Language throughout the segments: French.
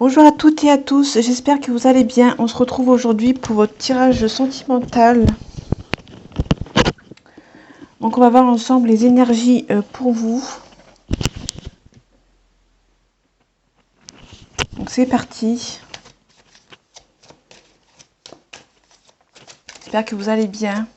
Bonjour à toutes et à tous, j'espère que vous allez bien. On se retrouve aujourd'hui pour votre tirage sentimental. Donc on va voir ensemble les énergies pour vous. Donc c'est parti. J'espère que vous allez bien.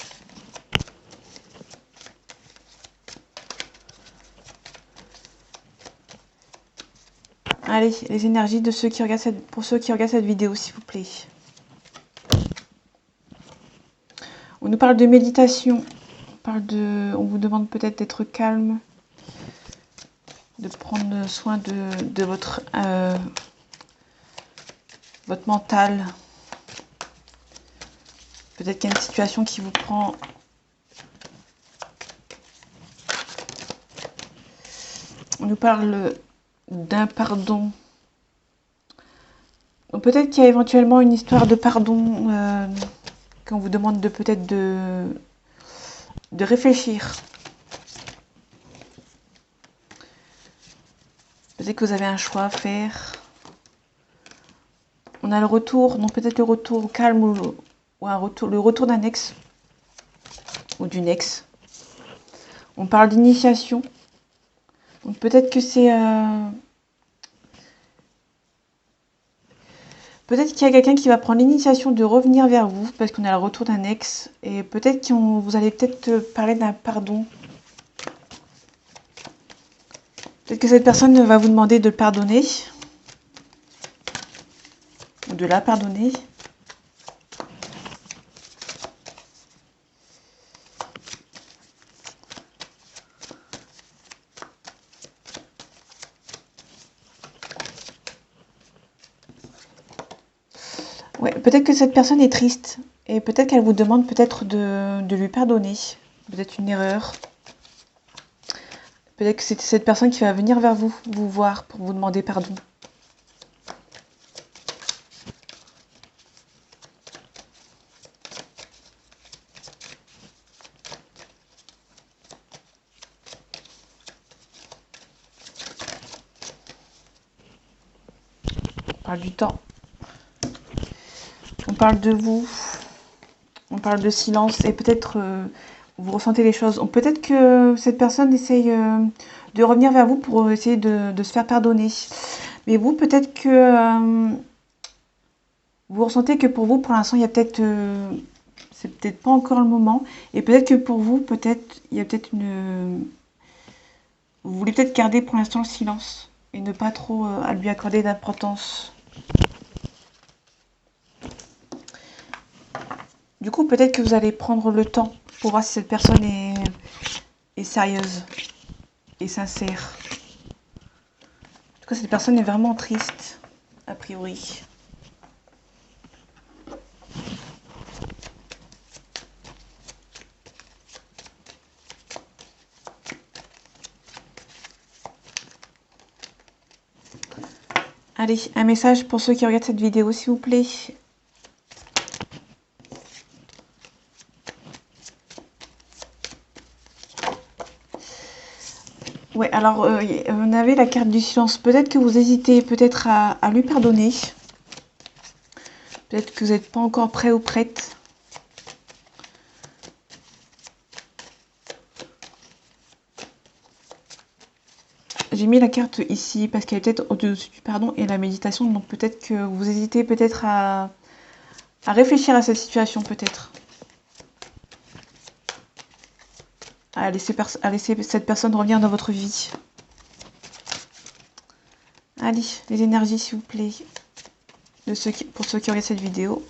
Allez, les énergies de ceux qui regardent pour ceux qui regardent cette vidéo, s'il vous plaît. On nous parle de méditation. On vous demande peut-être d'être calme, de prendre soin de votre mental. Peut-être qu'il y a une situation qui vous prend. On nous parle d'un pardon. Peut-être qu'il y a éventuellement une histoire de pardon qu'on vous demande peut-être de réfléchir. Peut-être que vous avez un choix à faire. On a le retour, donc peut-être le retour au calme ou le retour d'un ex ou d'une ex. On parle d'initiation. Donc peut-être que c'est peut-être qu'il y a quelqu'un qui va prendre l'initiation de revenir vers vous parce qu'on a le retour d'un ex et peut-être que vous allez peut-être parler d'un pardon. Peut-être que cette personne va vous demander de le pardonner ou de la pardonner. Ouais, peut-être que cette personne est triste et peut-être qu'elle vous demande peut-être de lui pardonner. Peut-être une erreur. Peut-être que c'est cette personne qui va venir vers vous voir pour vous demander pardon. On parle du temps. On parle de vous. On parle de silence et peut-être vous ressentez les choses. Peut-être que cette personne essaye de revenir vers vous pour essayer de se faire pardonner. Mais vous, peut-être que vous ressentez que pour vous, pour l'instant, il y a peut-être... c'est peut-être pas encore le moment. Et peut-être que pour vous, peut-être, il y a peut-être une... Vous voulez peut-être garder pour l'instant le silence et ne pas trop lui accorder d'importance. Du coup, peut-être que vous allez prendre le temps pour voir si cette personne est sérieuse et sincère. En tout cas, cette personne est vraiment triste, a priori. Allez, un message pour ceux qui regardent cette vidéo, s'il vous plaît. Ouais, alors, on avait la carte du silence. Peut-être que vous hésitez peut-être à lui pardonner. Peut-être que vous n'êtes pas encore prêt ou prête. J'ai mis la carte ici parce qu'elle est peut-être au-dessus du pardon et la méditation. Donc peut-être que vous hésitez peut-être à réfléchir à cette situation peut-être. À laisser cette personne revenir dans votre vie. Allez, les énergies s'il vous plaît. Pour ceux qui regardent cette vidéo.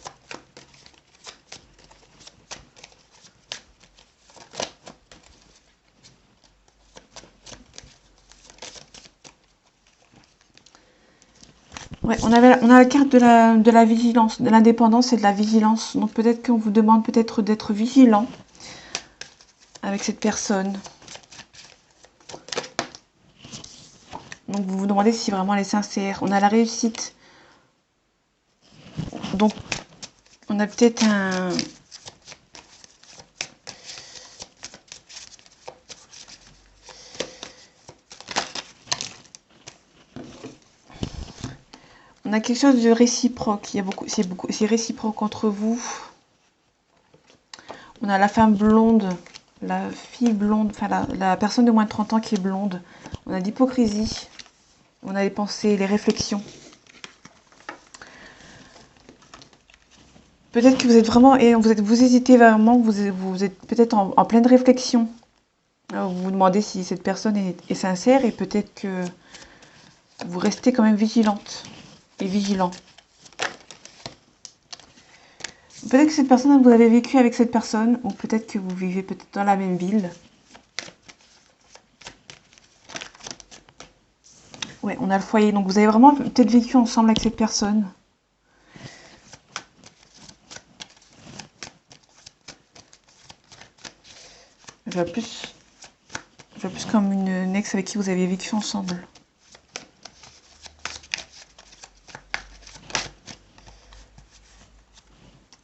Ouais, on a la carte de la vigilance, de l'indépendance et de la vigilance. Donc peut-être qu'on vous demande peut-être d'être vigilant avec cette personne. Donc vous vous demandez si vraiment elle est sincère. On a la réussite. Donc on a peut-être un... On a quelque chose de réciproque. C'est réciproque entre vous. On a la femme blonde, la fille blonde, enfin la personne de moins de 30 ans qui est blonde. On a l'hypocrisie. On a les pensées, les réflexions. Peut-être que vous êtes vraiment, et vous hésitez vraiment, vous êtes peut-être en pleine réflexion. Alors, vous vous demandez si cette personne est sincère et peut-être que vous restez quand même vigilante et vigilant. Peut-être que cette personne, vous avez vécu avec cette personne, ou peut-être que vous vivez peut-être dans la même ville. Ouais, on a le foyer, donc vous avez vraiment peut-être vécu ensemble avec cette personne. Je vois plus comme une ex avec qui vous avez vécu ensemble.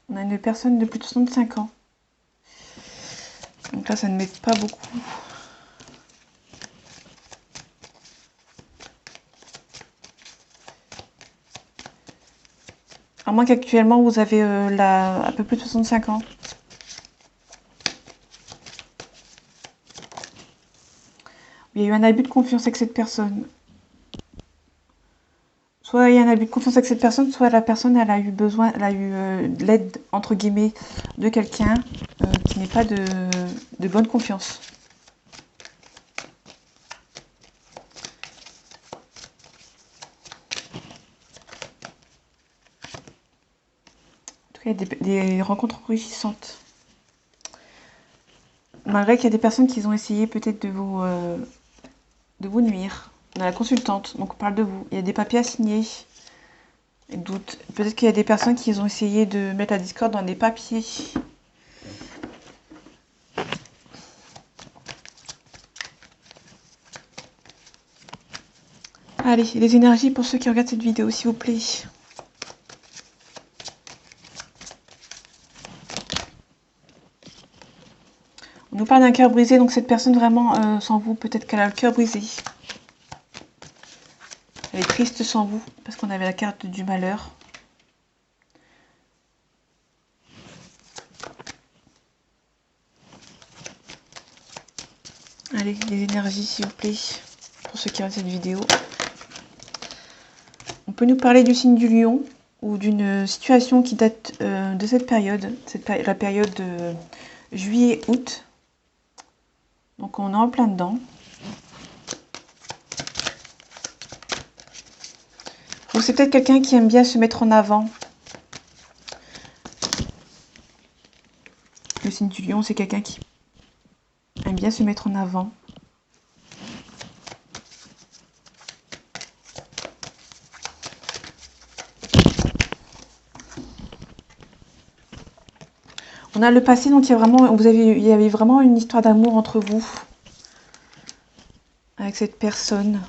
On a une personne de plus de 65 ans. Donc là, ça ne m'aide pas beaucoup. À moins qu'actuellement, vous avez un peu plus de 65 ans. Il y a eu un abus de confiance avec cette personne. Soit il y a un abus de confiance avec cette personne, soit la personne elle a eu besoin, elle a eu l'aide entre guillemets de quelqu'un qui n'est pas de bonne confiance. En tout cas, il y a des rencontres enrichissantes. Malgré qu'il y a des personnes qui ont essayé peut-être de vous nuire. On a la consultante, donc on parle de vous. Il y a des papiers à signer. Doute. Peut-être qu'il y a des personnes qui ont essayé de mettre la discorde dans des papiers. Allez, les énergies pour ceux qui regardent cette vidéo, s'il vous plaît. On nous parle d'un cœur brisé, donc cette personne vraiment sans vous, peut-être qu'elle a le cœur brisé. Elle est triste sans vous, parce qu'on avait la carte du malheur. Allez, les énergies, s'il vous plaît, pour ceux qui regardent cette vidéo. On peut nous parler du signe du lion, ou d'une situation qui date de cette période, la période de juillet-août. Donc on est en plein dedans. Ou c'est peut-être quelqu'un qui aime bien se mettre en avant. Le signe du lion, c'est quelqu'un qui aime bien se mettre en avant. On a le passé, donc il y avait vraiment une histoire d'amour entre vous. Avec cette personne.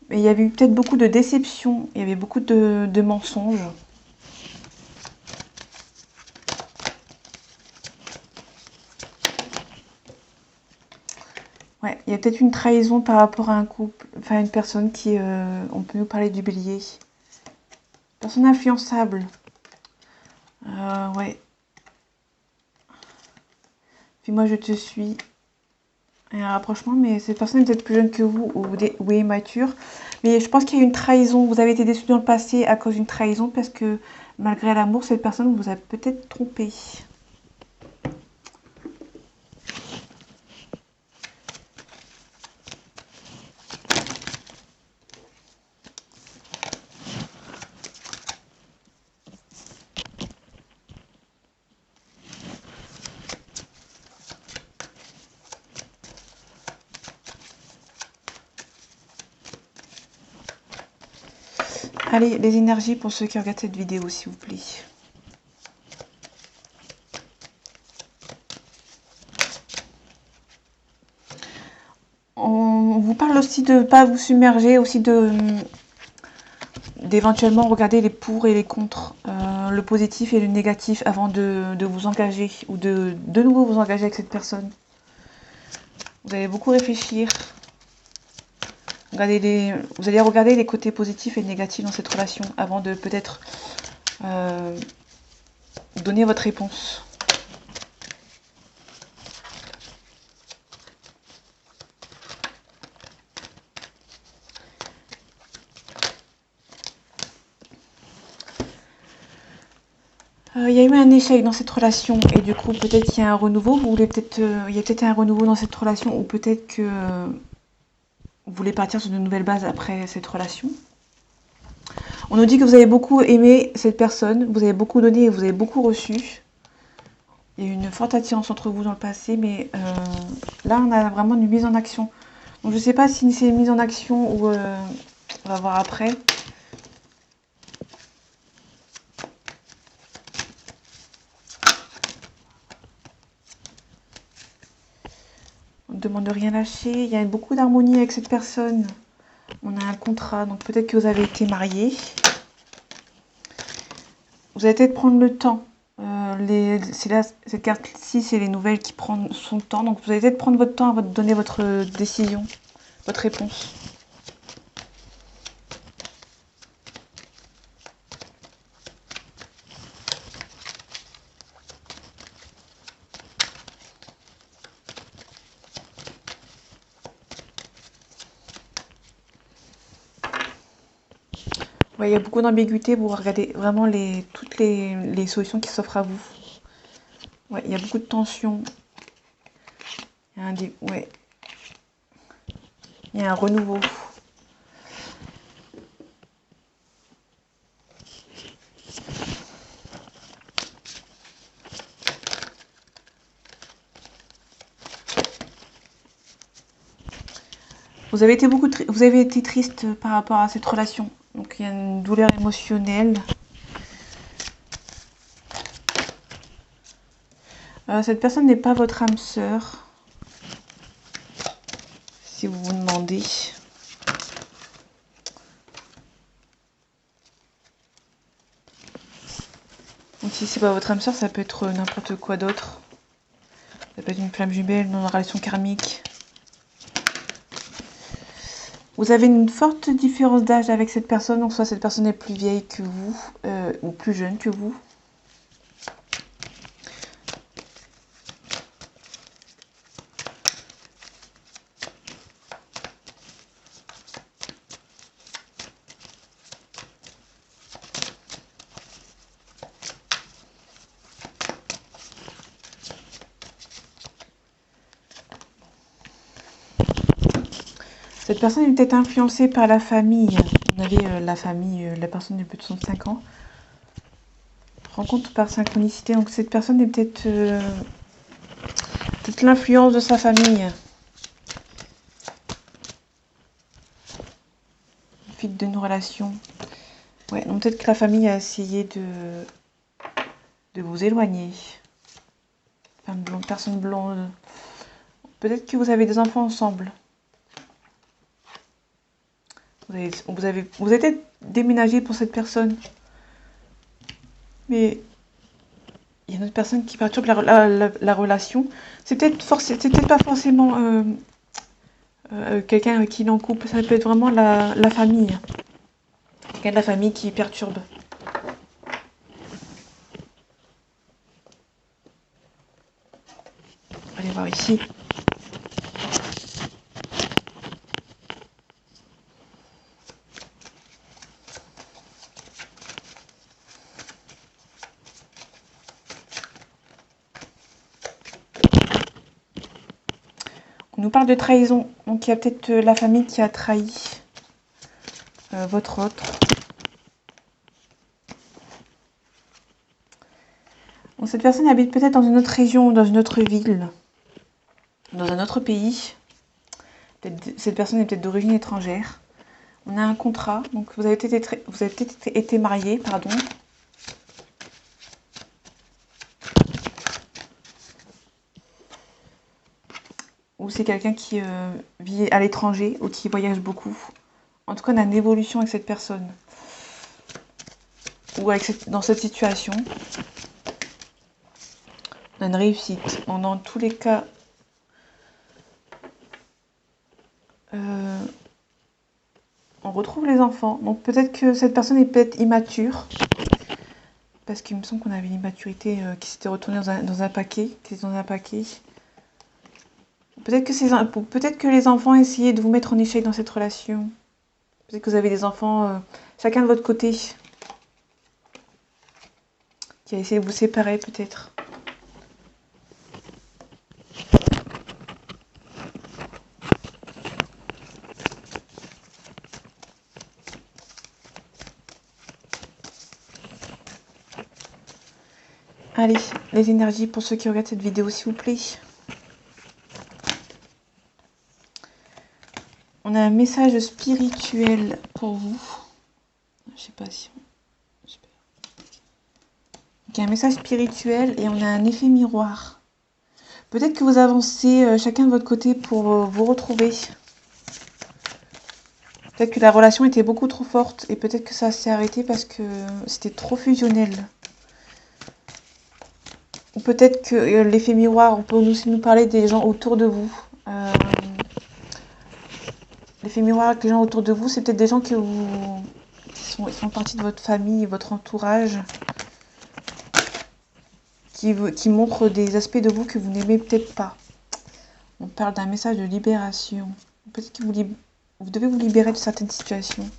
Mais il y avait eu peut-être beaucoup de déceptions. Il y avait beaucoup de mensonges. Ouais, il y a peut-être une trahison par rapport à un couple. Enfin, une personne qui... on peut nous parler du bélier. Personne influençable. Ouais. Puis moi, je te suis. Il y a un rapprochement, mais cette personne est peut-être plus jeune que vous ou est mature. Mais je pense qu'il y a une trahison. Vous avez été déçu dans le passé à cause d'une trahison parce que malgré l'amour, cette personne vous a peut-être trompé. Allez, les énergies pour ceux qui regardent cette vidéo, s'il vous plaît. On vous parle aussi de ne pas vous submerger, aussi d'éventuellement regarder les pour et les contre, le positif et le négatif avant de vous engager ou de nouveau vous engager avec cette personne. Vous allez beaucoup réfléchir Vous allez regarder les côtés positifs et négatifs dans cette relation avant de peut-être donner votre réponse. Il y a eu un échec dans cette relation et du coup peut-être qu'il y a un renouveau. Vous voulez peut-être, il y a peut-être un renouveau dans cette relation ou peut-être que vous voulez partir sur de nouvelles bases après cette relation. On nous dit que vous avez beaucoup aimé cette personne, vous avez beaucoup donné et vous avez beaucoup reçu. Il y a eu une forte attirance entre vous dans le passé, mais là on a vraiment une mise en action. Donc je ne sais pas si c'est une mise en action ou on va voir après. On ne demande de rien lâcher. Il y a beaucoup d'harmonie avec cette personne. On a un contrat, donc peut-être que vous avez été marié. Vous allez peut-être prendre le temps. Cette carte-ci, c'est les nouvelles qui prennent son temps. Donc vous allez peut-être prendre votre temps avant de donner votre décision, votre réponse. Ouais, il y a beaucoup d'ambiguïté. Vous regardez vraiment toutes les solutions qui s'offrent à vous. Ouais, il y a beaucoup de tension. Il y a il y a un renouveau. Vous avez été triste par rapport à cette relation. Donc il y a une douleur émotionnelle. Cette personne n'est pas votre âme sœur. Si vous vous demandez. Donc si c'est pas votre âme sœur, ça peut être n'importe quoi d'autre. Ça peut être une flamme jumelle, une relation karmique. Vous avez une forte différence d'âge avec cette personne, donc soit cette personne est plus vieille que vous, ou plus jeune que vous. Cette personne est peut-être influencée par la famille. Vous avez la famille, la personne de plus de 65 ans. Rencontre par synchronicité. Donc cette personne est peut-être l'influence de sa famille. Fuite d'une relation. Ouais, donc peut-être que la famille a essayé de vous éloigner. Femme blonde, personne blonde. Peut-être que vous avez des enfants ensemble. Vous avez peut-être déménagé pour cette personne. Mais il y a une autre personne qui perturbe la relation. C'est peut-être pas forcément quelqu'un avec qui il est en couple. Ça peut être vraiment la famille. Quelqu'un de la famille qui perturbe. Allez voir ici. On nous parle de trahison. Donc il y a peut-être la famille qui a trahi votre autre. Donc, cette personne habite peut-être dans une autre région, dans une autre ville, dans un autre pays. Cette personne est peut-être d'origine étrangère. On a un contrat, donc vous avez peut-être été marié, pardon. Ou c'est quelqu'un qui vit à l'étranger ou qui voyage beaucoup. En tout cas, on a une évolution avec cette personne. Ou dans cette situation. On a une réussite. Dans tous les cas, On retrouve les enfants. Donc peut-être que cette personne est peut-être immature. Parce qu'il me semble qu'on avait une immaturité qui s'était retournée dans un paquet. Qui était dans un paquet. Peut-être que les enfants essayaient de vous mettre en échec dans cette relation. Peut-être que vous avez des enfants, chacun de votre côté, qui a essayé de vous séparer peut-être. Allez, les énergies pour ceux qui regardent cette vidéo, s'il vous plaît. On a un message spirituel pour vous. Je sais pas si... Donc, il y a un message spirituel et on a un effet miroir. Peut-être que vous avancez chacun de votre côté pour vous retrouver. Peut-être que la relation était beaucoup trop forte et peut-être que ça s'est arrêté parce que c'était trop fusionnel. Ou peut-être que l'effet miroir, on peut aussi nous parler des gens autour de vous. L'effet miroir avec les gens autour de vous, c'est peut-être des gens qui font partie de votre famille, votre entourage, qui montrent des aspects de vous que vous n'aimez peut-être pas. On parle d'un message de libération. Peut-être que vous devez vous libérer de certaines situations.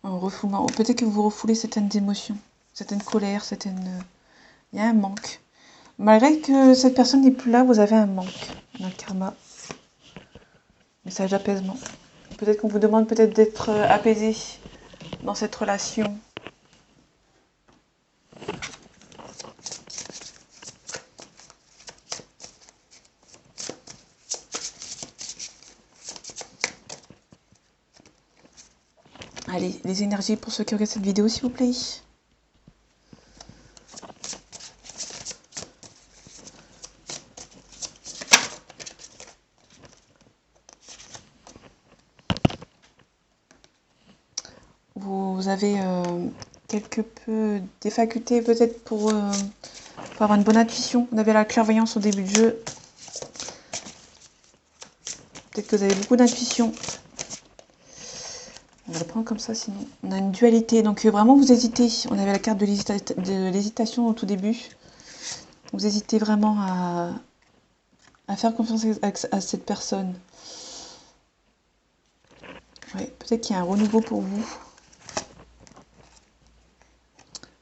En refoulant, peut-être que vous refoulez certaines émotions, certaines colères, il y a un manque. Malgré que cette personne n'est plus là, vous avez un manque, un karma. Message d'apaisement. Peut-être qu'on vous demande peut-être d'être apaisé dans cette relation. Allez, les énergies pour ceux qui regardent cette vidéo, s'il vous plaît. Vous avez quelque peu des facultés peut-être pour avoir une bonne intuition. On avait la clairvoyance au début du jeu. Peut-être que vous avez beaucoup d'intuition. On va le prendre comme ça, sinon. On a une dualité. Donc vraiment, vous hésitez. On avait la carte de l'hésitation au tout début. Vous hésitez vraiment à faire confiance à cette personne. Ouais, peut-être qu'il y a un renouveau pour vous.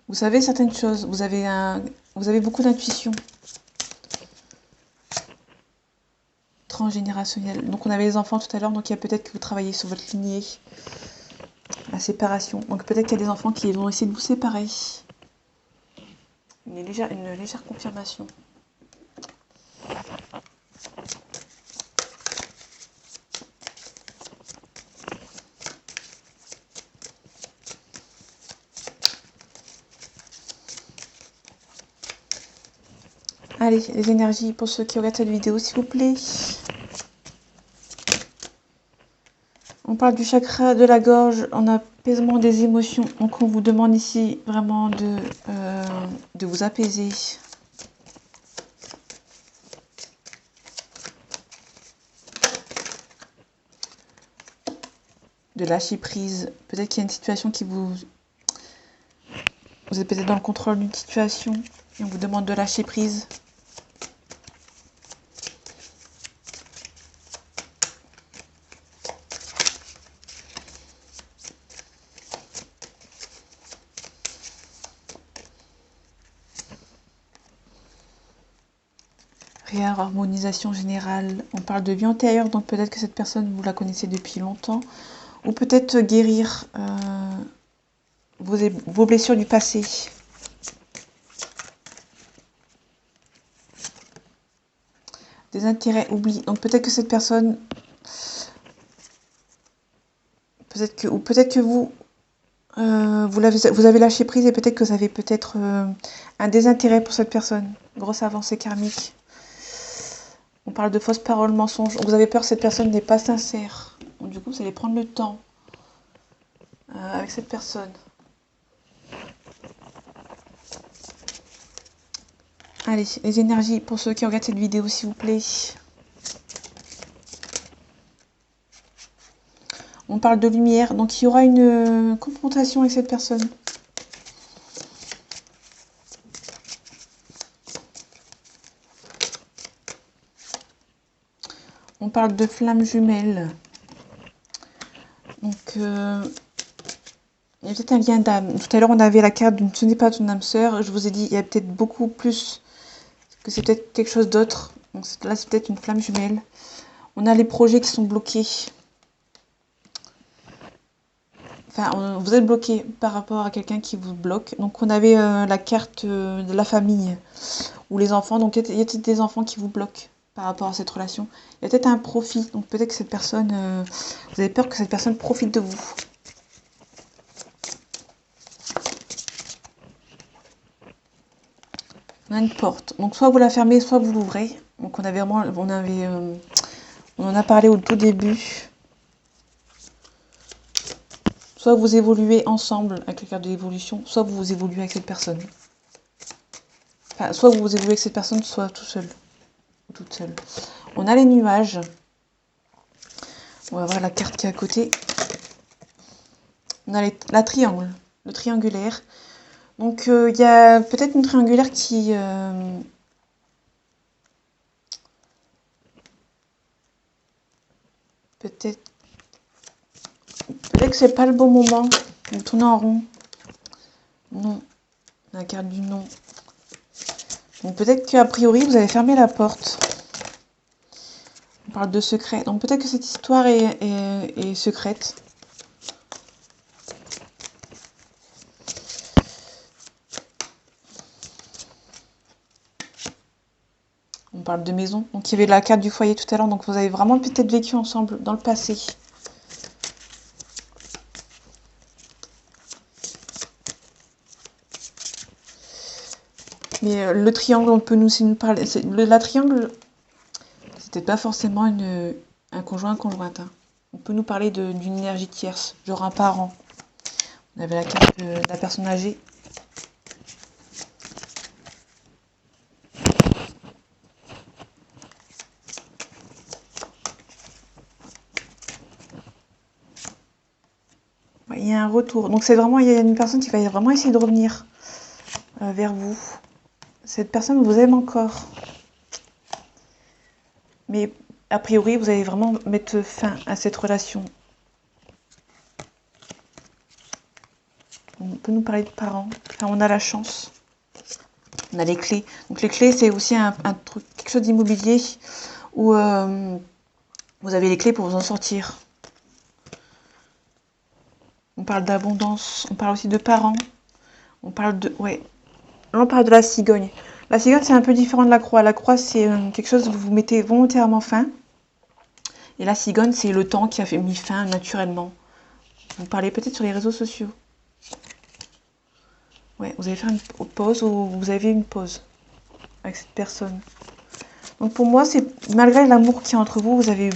Vous savez certaines choses. Vous avez beaucoup d'intuition. Transgénérationnel. Donc on avait les enfants tout à l'heure. Donc il y a peut-être que vous travaillez sur votre lignée. La séparation. Donc peut-être qu'il y a des enfants qui vont essayer de vous séparer. Une légère confirmation. Allez, les énergies pour ceux qui regardent cette vidéo, s'il vous plaît. On parle du chakra de la gorge, en apaisement des émotions. Donc on vous demande ici vraiment de vous apaiser. De lâcher prise. Peut-être qu'il y a une situation qui vous êtes peut-être dans le contrôle d'une situation et on vous demande de lâcher prise. Réharmonisation générale. On parle de vie antérieure, donc peut-être que cette personne, vous la connaissez depuis longtemps. Ou peut-être guérir vos blessures du passé. Des intérêts oubliés. Donc peut-être que cette personne... Peut-être que vous... vous avez lâché prise et peut-être que vous avez peut-être un désintérêt pour cette personne. Grosse avancée karmique. On parle de fausses paroles, mensonges. Vous avez peur que cette personne n'est pas sincère. Donc, du coup, vous allez prendre le temps avec cette personne. Allez, les énergies pour ceux qui regardent cette vidéo, s'il vous plaît. On parle de lumière, donc il y aura une confrontation avec cette personne. On parle de flammes jumelles. Donc, il y a peut-être un lien d'âme. Tout à l'heure, on avait la carte de ce n'est pas ton âme sœur. Je vous ai dit, il y a peut-être beaucoup plus, que c'est peut-être quelque chose d'autre. Donc là, c'est peut-être une flamme jumelle. On a les projets qui sont bloqués. Enfin, vous êtes bloqué par rapport à quelqu'un qui vous bloque. Donc, on avait la carte de la famille ou les enfants. Donc, il y a peut-être des enfants qui vous bloquent par rapport à cette relation. Il y a peut-être un profit. Donc, peut-être que cette personne, vous avez peur que cette personne profite de vous. On a une porte. Donc, soit vous la fermez, soit vous l'ouvrez. Donc, on en a parlé au tout début. Soit vous évoluez ensemble avec la carte de l'évolution, soit vous évoluez avec cette personne. Enfin, soit vous évoluez avec cette personne, soit tout seul. Ou toute seule. On a les nuages. On va voir la carte qui est à côté. On a la triangle, le triangulaire. Donc, il y a peut-être une triangulaire qui... Peut-être que c'est pas le bon moment. Vous tournez en rond. Non. La carte du non. Donc peut-être qu'a priori vous avez fermé la porte. On parle de secret. Donc peut-être que cette histoire est secrète. On parle de maison. Donc il y avait la carte du foyer tout à l'heure. Donc vous avez vraiment peut-être vécu ensemble dans le passé. Mais le triangle, on peut nous parler. La triangle, c'était pas forcément un conjointe. Hein. On peut nous parler d'une énergie tierce, genre un parent. On avait la carte de la personne âgée. Il y a un retour. Donc c'est vraiment, il y a une personne qui va vraiment essayer de revenir vers vous. Cette personne vous aime encore. Mais a priori, vous allez vraiment mettre fin à cette relation. On peut nous parler de parents. Enfin, on a la chance. On a les clés. Donc les clés, c'est aussi un truc, quelque chose d'immobilier où vous avez les clés pour vous en sortir. On parle d'abondance. On parle aussi de parents. On parle de... Ouais. Là, on parle de la cigogne. La cigogne, c'est un peu différent de la croix. La croix, c'est quelque chose où vous mettez volontairement fin. Et la cigogne, c'est le temps qui a mis fin naturellement. Vous parlez peut-être sur les réseaux sociaux. Ouais, vous allez faire une pause ou vous avez une pause avec cette personne. Donc pour moi, c'est malgré l'amour qu'il y a entre vous, vous avez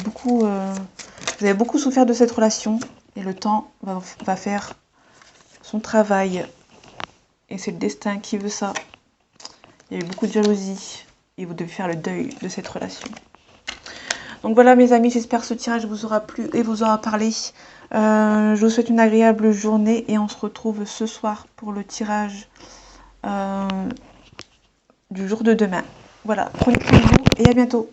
beaucoup souffert de cette relation. Et le temps va faire son travail. Et c'est le destin qui veut ça. Il y a eu beaucoup de jalousie. Et vous devez faire le deuil de cette relation. Donc voilà mes amis, j'espère que ce tirage vous aura plu et vous aura parlé. Je vous souhaite une agréable journée et on se retrouve ce soir pour le tirage du jour de demain. Voilà, prenez soin de vous et à bientôt.